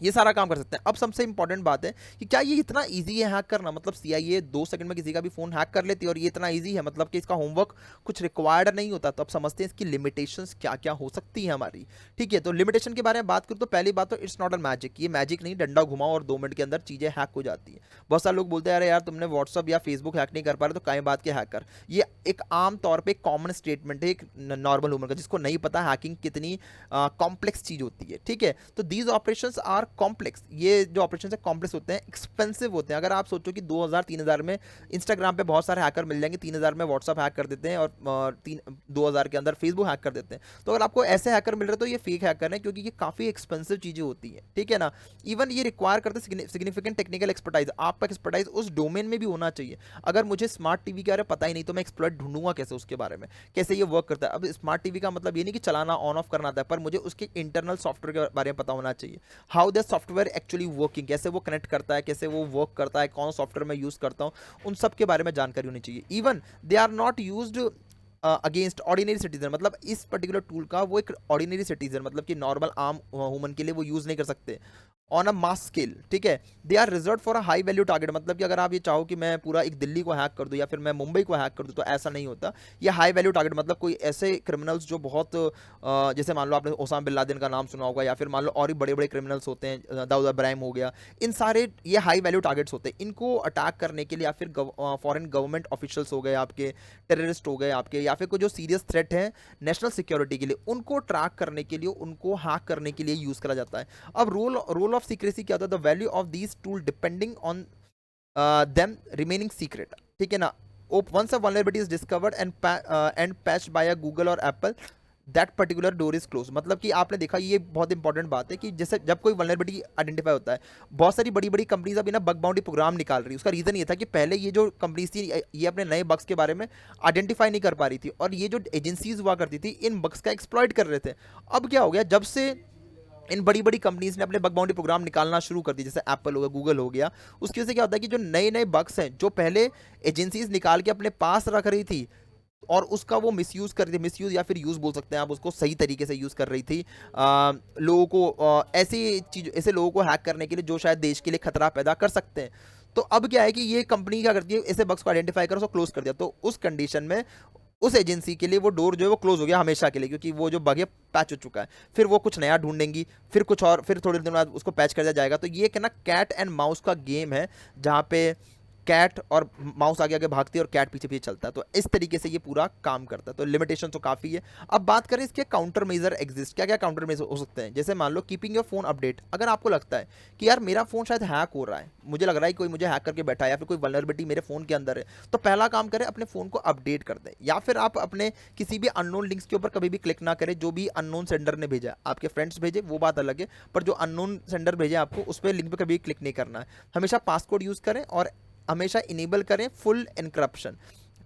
ये सारा काम कर सकते हैं। अब सबसे इंपॉर्टेंट बात है कि क्या ये इतना इजी है हैक करना, मतलब सीआईए 2 सेकंड में किसी का भी फ़ोन हैक कर लेती है, और ये इतना इजी है, मतलब कि इसका होमवर्क कुछ रिक्वायर्ड नहीं होता। तो अब समझते हैं इसकी लिमिटेशंस क्या क्या हो सकती है हमारी, ठीक है। तो लिमिटेशन के बारे में बात करूँ तो पहली बात तो इट्स नॉट अ मैजिक, ये मैजिक नहीं, डंडा घुमाओ और 2 मिनट के अंदर चीज़ें हैक हो जाती है। बहुत सारे लोग बोलते हैं अरे यार तुमने व्हाट्सअप या फेसबुक हैक नहीं कर पा रहे तो काहे बात के हैकर। ये एक आम तौर पर कॉमन स्टेटमेंट है एक नॉर्मल ह्यूमन का, जिसको नहीं पता हैकिंग कितनी कॉम्प्लेक्स चीज़ होती है, ठीक है। तो दीज ऑपरेशंस आर कॉम्प्लेक्स, ये जो ऑपरेशन है कॉम्प्लेक्स होते हैं, एक्सपेंसिव होते हैं। अगर आप सोचो कि 2000-3000 में इंस्टाग्राम पे बहुत सारे हैकर मिल जाएंगे, 3000 में व्हाट्सअप हैक कर देते हैं, और 2000 के अंदर फेसबुक हैक कर देते हैं। तो अगर आपको ऐसे हैकर मिल रहे हैं तो ये फेक हैकर हैं, क्योंकि ये काफ़ी एक्सपेंसिव चीज़ें होती हैं, ठीक है ना। इवन ये रिक्वायर करते हैं सिग्निफिकेंट टेक्निकल एक्सपर्टाइज, आपका एक्सपर्टाइज उस डोमेन में भी होना चाहिए। अगर मुझे स्मार्ट टीवी के बारे में पता ही नहीं तो मैं एक्सप्लॉइट ढूंढूंगा कैसे उसके बारे में, कैसे ये वर्क करता है। अब स्मार्ट टीवी का मतलब ये नहीं कि चलाना ऑन ऑफ करना आता है, पर मुझे उसके इंटरनल सॉफ्टवेयर के बारे में पता होना चाहिए, how the software actually working, कैसे वो कनेक्ट करता है, कैसे वो वर्क करता है, कौन सॉफ्टवेयर मैं यूज़ करता हूँ, उन सब के बारे में जानकारी होनी चाहिए। Even they are not used against ordinary citizen, मतलब इस पर्टिकुलर टूल का वो एक ऑर्डिनरी सिटीजन, मतलब कि नॉर्मल आम ह्यूमन के लिए वो यूज़ नहीं कर सकते। ऑन अ मास स्केल, ठीक है। They are reserve for a high value target, मतलब कि अगर आप ये चाहो कि मैं पूरा एक दिल्ली को हैक कर दूं या फिर मैं मुंबई को हैक कर दूं, तो ऐसा नहीं होता। ये हाई वैल्यू टारगेट मतलब कोई ऐसे क्रिमिनल्स जो बहुत जैसे मान लो आपने ओसामा बिन लादेन का नाम सुना होगा, या फिर मान लो और भी बड़े बड़े क्रिमिनल्स होते हैं, दाऊद इब्राहिम हो गया, इन सारे ये हाई वैल्यू टारगेट्स होते हैं। इनको अटैक करने के लिए या फिर फॉरेन गवर्नमेंट ऑफिशियल्स हो गए आपके, टेररिस्ट हो गए आपके, या फिर कोई जो सीरियस थ्रेट है नेशनल सिक्योरिटी के लिए, उनको ट्रैक करने के लिए, उनको हैक करने के लिए यूज करा जाता है। अब रोल ऑफ सीक्रेसी क्या होता है? The value of these tool depending on them remaining secret, ठीक है ना। Once a vulnerability is discovered and patched by Google और Apple, that particular door is close. मतलब कि आपने देखा, ये बहुत इंपॉर्टेंट बात है कि जैसे जब कोई वल्नरेबिलिटी आइडेंटिफाई होता है, बहुत सारी बड़ी बड़ी कंपनीज अभी ना बग बाउंडी प्रोग्राम निकाल रही है। उसका रीजन ये था कि पहले ये जो कंपनीज थी ये अपने नए बग्स के बारे में आइडेंटिफाई नहीं कर पा रही थी, और ये जो एजेंसीज हुआ करती थी इन बग्स का एक्सप्लॉइट कर रहे थे। अब क्या हो गया, जब से इन बड़ी बड़ी कंपनीज ने अपने बग बाउंडी प्रोग्राम निकालना शुरू कर दिए, जैसे एप्पल हो गया, गूगल हो गया, उसकी वजह से क्या होता है कि जो नए नए बग्स हैं जो पहले एजेंसीज निकाल के अपने पास रख रही थी और उसका वो मिसयूज कर रही थी, मिसयूज या फिर यूज बोल सकते हैं आप उसको, सही तरीके से यूज कर रही थी लोगों को, ऐसे लोगों को हैक करने के लिए जो शायद देश के लिए खतरा पैदा कर सकते हैं। तो अब क्या है कि ये कंपनी क्या करती है, ऐसे बग्स को आइडेंटिफाई कर उसको क्लोज कर दिया। तो उस कंडीशन में उस एजेंसी के लिए वो डोर जो है वो क्लोज हो गया हमेशा के लिए, क्योंकि वो जो बग है पैच हो चुका है। फिर वो कुछ नया ढूंढेंगी, फिर कुछ और, फिर थोड़े दिनों बाद उसको पैच कर दिया जाएगा। तो ये क्या ना, कैट एंड माउस का गेम है, जहाँ पे कैट और माउस आगे आगे भागती है और कैट पीछे पीछे चलता है। तो इस तरीके से ये पूरा काम करता है। तो लिमिटेशन तो काफ़ी है। अब बात करें इसके काउंटर मेजर एग्जिस्ट, क्या क्या काउंटर मेजर हो सकते हैं? जैसे मान लो कीपिंग योर फोन अपडेट। अगर आपको लगता है कि यार मेरा फोन शायद हैक हो रहा है, मुझे लग रहा है कोई मुझे हैक करके बैठा है या फिर कोई वल्नरेबिलिटी मेरे फोन के अंदर है, तो पहला काम करें अपने फोन को अपडेट कर दें। या फिर आप अपने किसी भी अननोन लिंक्स के ऊपर कभी भी क्लिक ना करें। जो भी अननोन सेंडर ने भेजा, आपके फ्रेंड्स भेजे वो बात अलग है, पर जो अननोन सेंडर भेजे आपको, उस पर लिंक पर कभी क्लिक नहीं करना है। हमेशा पासकोड यूज़ करें और हमेशा इनेबल करें फुल एनक्रप्शन।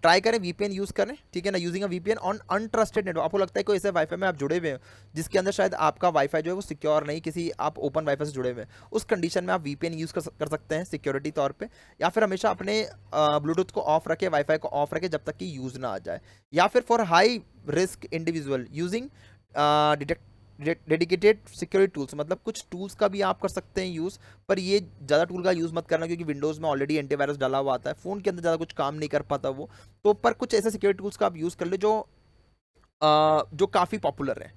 ट्राई करें वीपीएन यूज़ करें, ठीक है ना, using a VPN on untrusted network. आपको लगता है कोई ऐसे वाईफाई में आप जुड़े हुए हैं जिसके अंदर शायद आपका वाईफाई जो है वो सिक्योर नहीं, किसी आप ओपन वाईफाई से जुड़े हुए हैं, उस कंडीशन में आप वीपीएन यूज़ कर सकते हैं सिक्योरिटी तौर पे। या फिर हमेशा अपने ब्लूटूथ को ऑफ रखें, वाईफाई को ऑफ रखें जब तक कि यूज़ ना आ जाए। या फिर for high risk individual using detect dedicated security tools, मतलब कुछ टूल्स का भी आप कर सकते हैं यूज़, पर ये ज़्यादा टूल का यूज़ मत करना, क्योंकि विंडोज़ में ऑलरेडी एंटीवायरस डाला हुआ आता है, फ़ोन के अंदर ज़्यादा कुछ काम नहीं कर पाता वो। तो पर कुछ ऐसे सिक्योरिटी टूल्स का आप यूज़ कर ले जो काफ़ी पॉपुलर है,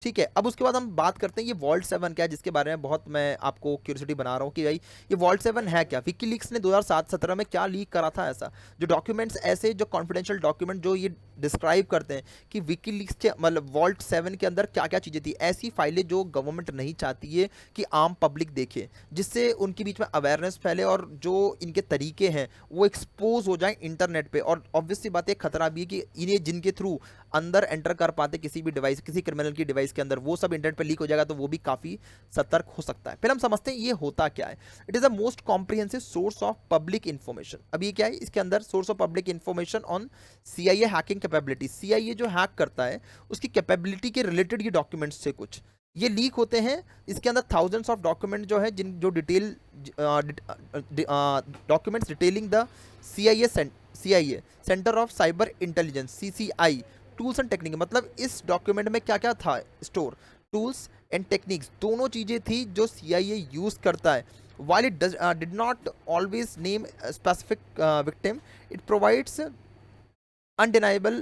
ठीक है। अब उसके बाद हम बात करते हैं ये वॉल्ट 7 क्या है, जिसके बारे में बहुत मैं आपको क्यूरियोसिटी बना रहा हूँ कि भाई ये वॉल्ट 7 है क्या। विकीलीक्स ने 2007-17 में क्या लीक करा था ऐसा, जो डॉक्यूमेंट्स ऐसे जो कॉन्फिडेंशियल डॉक्यूमेंट जो ये डिस्क्राइब करते हैं कि विकीलीक्स के मतलब वॉल्ट 7 के अंदर क्या क्या चीज़ें थी, ऐसी फाइलें जो गवर्नमेंट नहीं चाहती है कि आम पब्लिक देखे, जिससे उनके बीच में अवेयरनेस फैले और जो इनके तरीके हैं वो एक्सपोज हो जाए इंटरनेट पे। और ऑब्वियसली बात एक खतरा भी है कि इन्हें जिनके थ्रू अंदर एंटर कर पाते किसी भी डिवाइस, किसी क्रिमिनल की डिवाइस के अंदर, वो सब इंटरनेट पे लीक हो जाएगा, तो वो भी काफ़ी सतर्क हो सकता है। फिर हम समझते हैं ये होता क्या है। It is a most comprehensive source of public information. अब ये क्या है, इसके अंदर source of public information on CIA hacking capability. CIA जो हैक करता है उसकी कैपेबिलिटी के रिलेटेड ये डॉक्यूमेंट्स से कुछ ये लीक होते हैं। इसके अंदर थाउजेंड्स ऑफ डॉक्यूमेंट जो है जिन जो detail documents detailing the CIA centre of cyber intelligence, CCI tools and technique. मतलब इस डॉक्यूमेंट में क्या क्या था स्टोर, टूल्स एंड टेक्निक्स दोनों चीज़ें थी जो सीआईए यूज़ करता है। while it did not always name a specific victim, it provides undeniable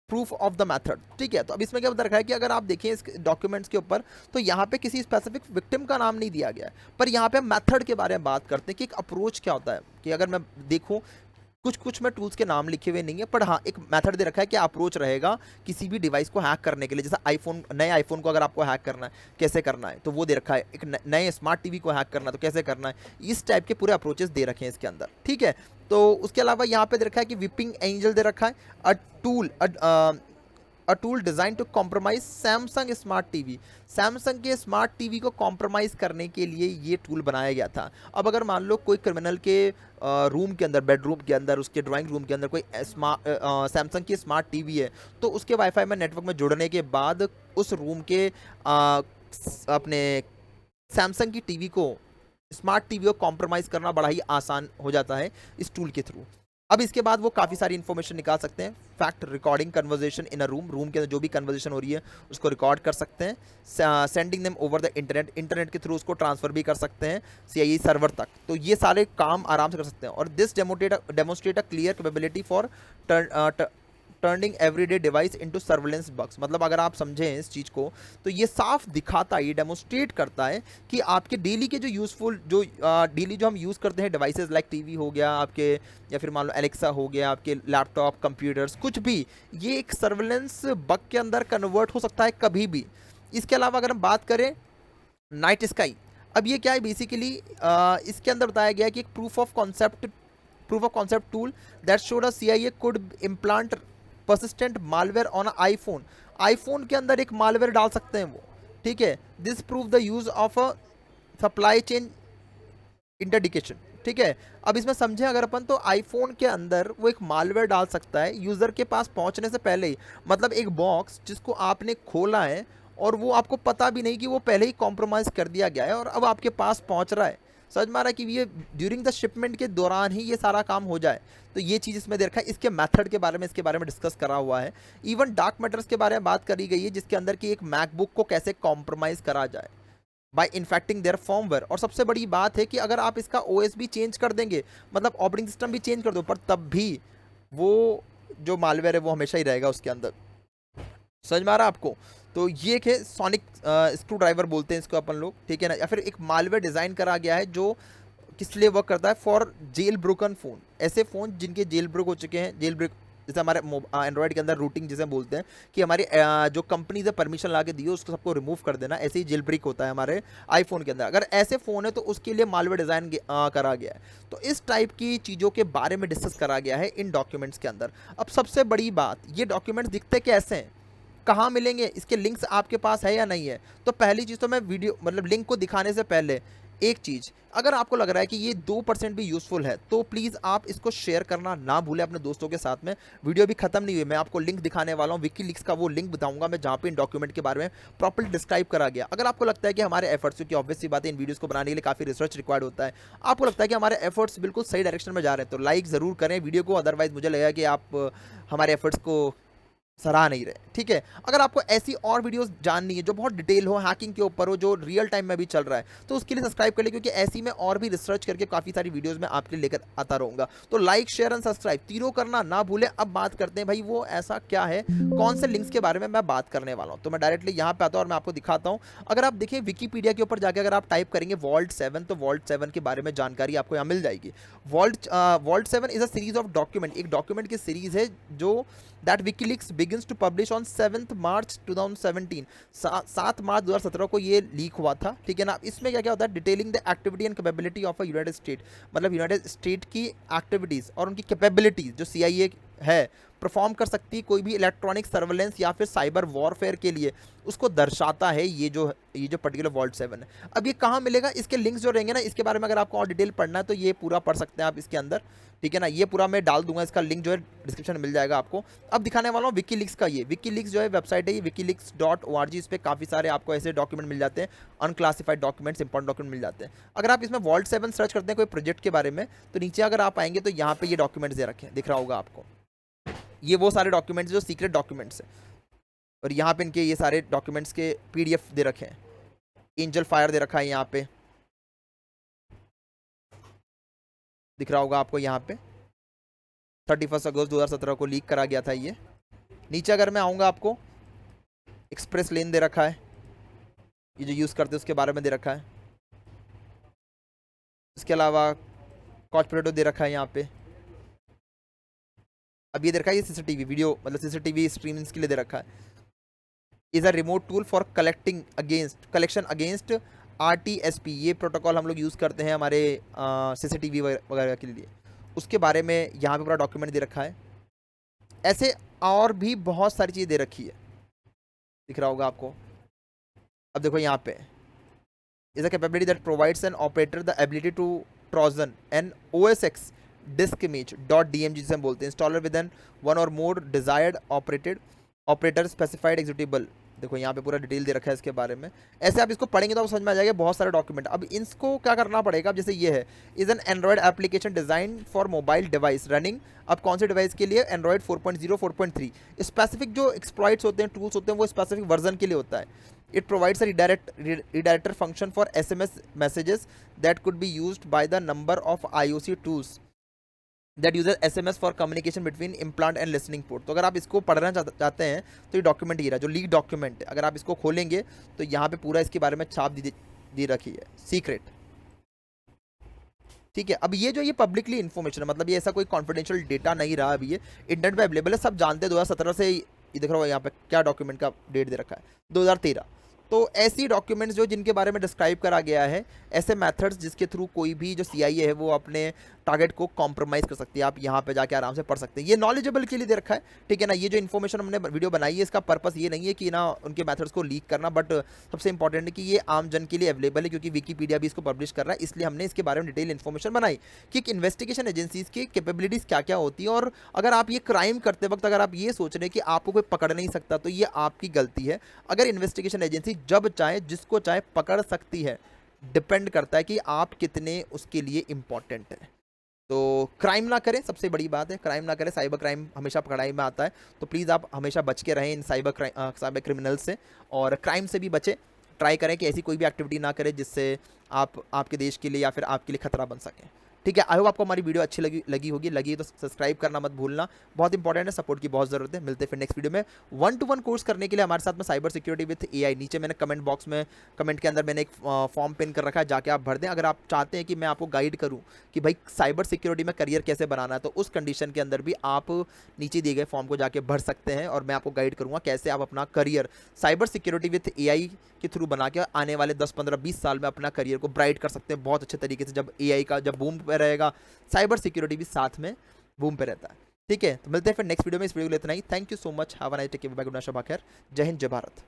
proof of the method, ठीक है। तो अब इसमें क्या बता रखा है कि अगर आप देखें इस डॉक्यूमेंट्स के ऊपर, तो यहाँ पे किसी स्पेसिफिक विक्टिम का नाम नहीं दिया गया है, पर यहाँ पे हम मेथड के बारे में बात करते हैं कि एक अप्रोच क्या होता है। कि अगर मैं देखूँ कुछ कुछ में टूल्स के नाम लिखे हुए नहीं है, पर हाँ एक मेथड दे रखा है कि अप्रोच रहेगा किसी भी डिवाइस को हैक करने के लिए। जैसे आईफोन, नए आईफोन को अगर आपको हैक करना है कैसे करना है, तो वो दे रखा है। एक नए स्मार्ट टीवी को हैक करना है तो कैसे करना है, इस टाइप के पूरे अप्रोचेस दे रखे हैं इसके अंदर, ठीक है। तो उसके अलावा यहाँ पे दे रखा है कि विपिंग एंजल दे रखा है, a tool a tool design to compromise Samsung smart TV. Samsung के स्मार्ट टीवी को कॉम्प्रोमाइज़ करने के लिए ये टूल बनाया गया था। अब अगर मान लो कोई क्रिमिनल के रूम के अंदर, बेडरूम के अंदर, उसके ड्राइंग रूम के अंदर कोई सैमसंग की स्मार्ट टीवी है, तो उसके वाईफाई में नेटवर्क में जुड़ने के बाद उस रूम के अपने सैमसंग की टीवी को, स्मार्ट टीवी को कॉम्प्रोमाइज़ करना बड़ा ही आसान हो जाता है इस टूल के थ्रू। अब इसके बाद वो काफ़ी सारी इन्फॉर्मेशन निकाल सकते हैं। फैक्ट रिकॉर्डिंग कन्वर्जेशन इन अ रूम, रूम के अंदर जो भी कन्वर्जेशन हो रही है उसको रिकॉर्ड कर सकते हैं। Sending them over the internet, internet के थ्रू उसको ट्रांसफ़र भी कर सकते हैं CIA सर्वर तक। तो ये सारे काम आराम से कर सकते हैं। और this demonstrate a clear capability for turning everyday device into surveillance bugs. मतलब अगर आप समझें इस चीज़ को तो ये साफ दिखाता है, ये डेमोस्ट्रेट करता है कि आपके डेली के जो यूज़फुल जो डेली जो हम यूज़ करते हैं डिवाइसेस लाइक टीवी हो गया आपके, या फिर मान लो एलेक्सा हो गया आपके, लैपटॉप, कंप्यूटर्स, कुछ भी, ये एक सर्वेलेंस बग के अंदर कन्वर्ट हो सकता है कभी भी। इसके अलावा अगर हम बात करें नाइट स्काई, अब ये क्या है बेसिकली, इसके अंदर बताया गया है कि एक proof of concept tool that showed a CIA could implant persistent malware on an iPhone। iPhone के अंदर एक malware डाल सकते हैं वो, ठीक है। This prove the use of a supply chain interdiction, ठीक है। अब इसमें समझें अगर अपन तो आईफोन के अंदर वो एक मालवेयर डाल सकता है यूज़र के पास पहुंचने से पहले ही। मतलब एक बॉक्स जिसको आपने खोला है और वो आपको पता भी नहीं कि वो पहले ही कॉम्प्रोमाइज़ कर दिया गया है और अब आपके पास पहुंच रहा है। समझ में आ रहा है कि ये ड्यूरिंग द शिपमेंट के दौरान ही ये सारा काम हो जाए। तो ये चीज़ इसमें दे रखा है। इसके मेथड के बारे में, इसके बारे में डिस्कस करा हुआ है। इवन डार्क मैटर्स के बारे में बात करी गई है, जिसके अंदर की एक मैकबुक को कैसे कॉम्प्रोमाइज़ करा जाए बाय इन्फेक्टिंग देयर फर्मवेयर। और सबसे बड़ी बात है कि अगर आप इसका OS भी चेंज कर देंगे, मतलब ऑपरेटिंग सिस्टम भी चेंज कर दो, पर तब भी वो जो मालवेयर है वो हमेशा ही रहेगा उसके अंदर। समझ में आ रहा है आपको? तो ये एक है सोनिक स्क्रू ड्राइवर बोलते हैं इसको अपन लोग, ठीक है ना। या फिर एक मालवेयर डिज़ाइन करा गया है जो किस लिए वर्क करता है, फॉर जेल ब्रोकन फ़ोन। ऐसे फ़ोन जिनके जेल ब्रेक हो चुके हैं, जेल ब्रेक जैसे हमारे एंड्रॉयड के अंदर रूटिंग जिसे बोलते हैं कि हमारी जो कंपनी से परमिशन ला के दी हो उसको सबको रिमूव कर देना, ऐसे ही जेल ब्रेक होता है हमारे आईफोन के अंदर। अगर ऐसे फ़ोन है तो उसके लिए मालवेयर डिज़ाइन करा गया है। तो इस टाइप की चीज़ों के बारे में डिस्कस करा गया है इन डॉक्यूमेंट्स के अंदर। अब सबसे बड़ी बात, ये डॉक्यूमेंट्स दिखते कैसे हैं, कहाँ मिलेंगे, इसके लिंक्स आपके पास है या नहीं है। तो पहली चीज़ तो मैं वीडियो मतलब लिंक को दिखाने से पहले एक चीज़, अगर आपको लग रहा है कि ये 2% भी यूज़फुल है तो प्लीज़ आप इसको शेयर करना ना भूलें अपने दोस्तों के साथ में। वीडियो भी खत्म नहीं हुई, मैं आपको लिंक दिखाने वाला हूँ, विकीलीक्स का वो लिंक बताऊंगा मैं जहाँ पे इन डॉक्यूमेंट के बारे में प्रॉपर्ली डिस्क्राइब करा गया। अगर आपको लगता है कि हमारे एफर्ट्स, क्योंकि ऑब्वियस सी बात है इन वीडियोज़ को बनाने के लिए काफ़ी रिसर्च रिक्वायर्ड होता है, आपको लगता है कि हमारे एफर्ट्स बिल्कुल सही डायरेक्शन में जा रहे हैं तो लाइक ज़रूर करें वीडियो को। अदरवाइज़ मुझे लगेगा कि आप हमारे एफर्ट्स को सराह नहीं रहे, ठीक है। अगर आपको ऐसी और वीडियोस जाननी है जो बहुत डिटेल हो, हैकिंग के ऊपर हो, जो रियल टाइम में भी चल रहा है, तो उसके लिए सब्सक्राइब कर ले, क्योंकि ऐसी मैं और भी रिसर्च करके काफ़ी सारी वीडियोस में आपके लिए लेकर आता रहूँगा। तो लाइक, शेयर एंड सब्सक्राइब तीनों करना ना भूलें। अब बात करते हैं भाई वो ऐसा क्या है, कौन से लिंक्स के बारे में मैं बात करने वाला हूँ। तो मैं डायरेक्टली यहाँ पे आता हूँ और मैं आपको दिखाता हूँ। अगर आप देखिए विकीपीडिया के ऊपर जाकर अगर आप टाइप करेंगे वॉल्ट 7 तो वॉल्ट 7 के बारे में जानकारी आपको यहाँ मिल जाएगी। Vault 7 is a series of document, एक डॉक्यूमेंट की सीरीज है जो that WikiLeaks begins to publish on 7 मार्च 2017। 7 मार्च 2017 को ये लीक हुआ था, ठीक है ना। इसमें क्या क्या होता है, detailing the activity and capability of a United state, मतलब यूनाइटेड स्टेट की एक्टिविटीज़ और उनकी कैपेबिलिटीज़ जो CIA है परफॉर्म कर सकती है कोई भी इलेक्ट्रॉनिक सर्वेलेंस या फिर साइबर वॉरफेयर के लिए, उसको दर्शाता है ये जो पर्टिकुलर वॉल्ट 7 है। अब ये कहाँ मिलेगा, इसके लिंक्स जो रहेंगे ना, इसके बारे में अगर आपको और डिटेल पढ़ना है तो ये पूरा पढ़ सकते हैं आप इसके अंदर, ठीक है ना। ये पूरा मैं डाल दूंगा, इसका लिंक जो है डिस्क्रिप्शन में मिल जाएगा आपको। अब दिखाने वाला हूँ विकीलीक्स का। ये विकीलीक्स जो है वेबसाइट है, ये wikileaks.org, इस पर काफ़ी सारे आपको ऐसे डॉक्यूमेंट मिल जाते हैं, अनक्लासिफाइड डॉक्यूमेंट्स, इंपॉर्टेंट डॉक्यूमेंट मिल जाते हैं। अगर आप इसमें वॉल्ट 7 सर्च करते हैं कोई प्रोजेक्ट के बारे में तो नीचे अगर आप आएंगे तो यहाँ पे ये डॉक्यूमेंट्स दे रखे हैं, दिख रहा होगा आपको। ये वो सारे डॉक्यूमेंट्स जो सीक्रेट डॉक्यूमेंट्स हैं और यहाँ पे इनके ये सारे डॉक्यूमेंट्स के PDF दे रखे हैं। एंजल फायर दे रखा है यहाँ पे, दिख रहा होगा आपको यहाँ पे। 31 अगस्त 2017 को लीक करा गया था ये। नीचे अगर मैं आऊँगा आपको एक्सप्रेस लेन दे रखा है, ये जो यूज़ करते हैं उसके बारे में दे रखा है। इसके अलावा कॉर्पोरेटो दे रखा है यहाँ पे। अब ये दे रखा है ये CCTV वीडियो, मतलब CCTV स्ट्रीमिंग्स के लिए दे रखा है। Is a remote tool for collection against RTSP, ये प्रोटोकॉल हम लोग यूज़ करते हैं हमारे CCTV वगैरह के लिए, उसके बारे में यहाँ पे पूरा डॉक्यूमेंट दे रखा है। ऐसे और भी बहुत सारी चीज़ दे रखी है, दिख रहा होगा आपको। अब देखो यहाँ पे is a capability that provides an operator the ability to Trojan an OS X disk image .dmg जिसे हम बोलते हैं, इंस्टॉलर विद एन वन और मोर डिजायर्ड ऑपरेटर स्पेसिफाइड एग्जीक्यूटेबल देखो यहाँ पे पूरा डिटेल दे रखा है इसके बारे में। ऐसे आप इसको पढ़ेंगे तो आपको समझ में आ जाएगा बहुत सारे डॉक्यूमेंट। अब इसको क्या करना पड़ेगा, अब जैसे ये है, is an Android application design for mobile device running. अब कौन से डिवाइस के लिए? एंड्रॉइड 4.0 4.3। स्पेसिफिक जो एक्सप्लॉइट्स होते हैं, टूल्स होते हैं, वो स्पेसिफिक वर्जन के लिए होता है। It provides a redirector function for SMS messages that could be used by the number of IOC tools that user SMS for communication between implant and listening port. तो अगर आप इसको पढ़ना चाहते हैं तो ये डॉक्यूमेंट ये रहा जो लीक डॉक्यूमेंट है। अगर आप इसको खोलेंगे तो यहाँ पे पूरा इसके बारे में छाप दी रखी है, सीक्रेट। ठीक है, अब ये जो ये पब्लिकली इन्फॉर्मेशन है, मतलब ये ऐसा कोई कॉन्फिडेंशियल डेटा नहीं रहा। अभी ये इंटरनेट पे अवेलेबल है, सब जानते हैं। 2017 से ये देख रहा हो यहाँ पे क्या डॉक्यूमेंट का डेट दे रखा है, 2013। तो ऐसी डॉक्यूमेंट्स जो जिनके बारे में डिस्क्राइब करा गया है, ऐसे मेथड्स जिसके थ्रू कोई भी जो CIA है वो अपने टारगेट को कॉम्प्रोमाइज़ कर सकती है, आप यहाँ पे जाके आराम से पढ़ सकते हैं। ये नॉलेजेबल के लिए दे रखा है, ठीक है ना। ये जो इन्फॉर्मेशन हमने वीडियो बनाई है, इसका पर्पस ये नहीं है कि ना उनके मेथड्स को लीक करना, बट सबसे इंपॉर्टेंट है कि ये आम जन के लिए अवेलेबल है, क्योंकि विकीपीडिया भी इसको पब्लिश कर रहा है। इसलिए हमने इसके बारे में डिटेल इन्फॉर्मेशन बनाई कि एक इन्वेस्टिगेशन एजेंसीज की कैपेबिलिटीज़ क्या क्या होती है। और अगर आप ये क्राइम करते वक्त अगर आप ये सोच रहे हैं कि आपको कोई पकड़ नहीं सकता, तो ये आपकी गलती है। अगर इन्वेस्टिगेशन एजेंसी जब चाहे जिसको चाहे पकड़ सकती है, डिपेंड करता है कि आप कितने उसके लिए इम्पॉर्टेंट है। तो क्राइम ना करें, सबसे बड़ी बात है, क्राइम ना करें। साइबर क्राइम हमेशा पकड़ाई में आता है, तो प्लीज़ आप हमेशा बच के रहें इन साइबर क्रिमिनल से, और क्राइम से भी बचें। ट्राई करें कि ऐसी कोई भी एक्टिविटी ना करें जिससे आप आपके देश के लिए या फिर आपके लिए खतरा बन सकें। ठीक है, आई होप आपको हमारी वीडियो अच्छी लगी तो सब्सक्राइब करना मत भूलना, बहुत इंपॉर्टेंट है, सपोर्ट की बहुत ज़रूरत है। मिलते हैं फिर नेक्स्ट वीडियो में। 1-to-1 कोर्स करने के लिए हमारे साथ में साइबर सिक्योरिटी विथ AI, नीचे मैंने कमेंट बॉक्स में कमेंट के अंदर मैंने एक फॉर्म पिन कर रखा है, जाके आप भर दें। अगर आप चाहते हैं कि मैं आपको गाइड करूं कि भाई साइबर सिक्योरिटी में करियर कैसे बनाना है, तो उस कंडीशन के अंदर भी आप नीचे दिए गए फॉर्म को जाके भर सकते हैं, और मैं आपको गाइड करूँगा कैसे आप अपना career cyber security with AI के थ्रू बना के आने वाले 10, 15, 20 साल में अपना करियर को ब्राइट कर सकते हैं बहुत अच्छे तरीके से। जब AI का जब बूम पे रहेगा, साइबर सिक्योरिटी भी साथ में बूम पे रहता है। ठीक है, तो मिलते हैं फिर नेक्स्ट वीडियो में। इस वीडियो को इतना ही। Thank you so much, have a nice day, bye, good night, शब खैर, जय हिंद, जय भारत।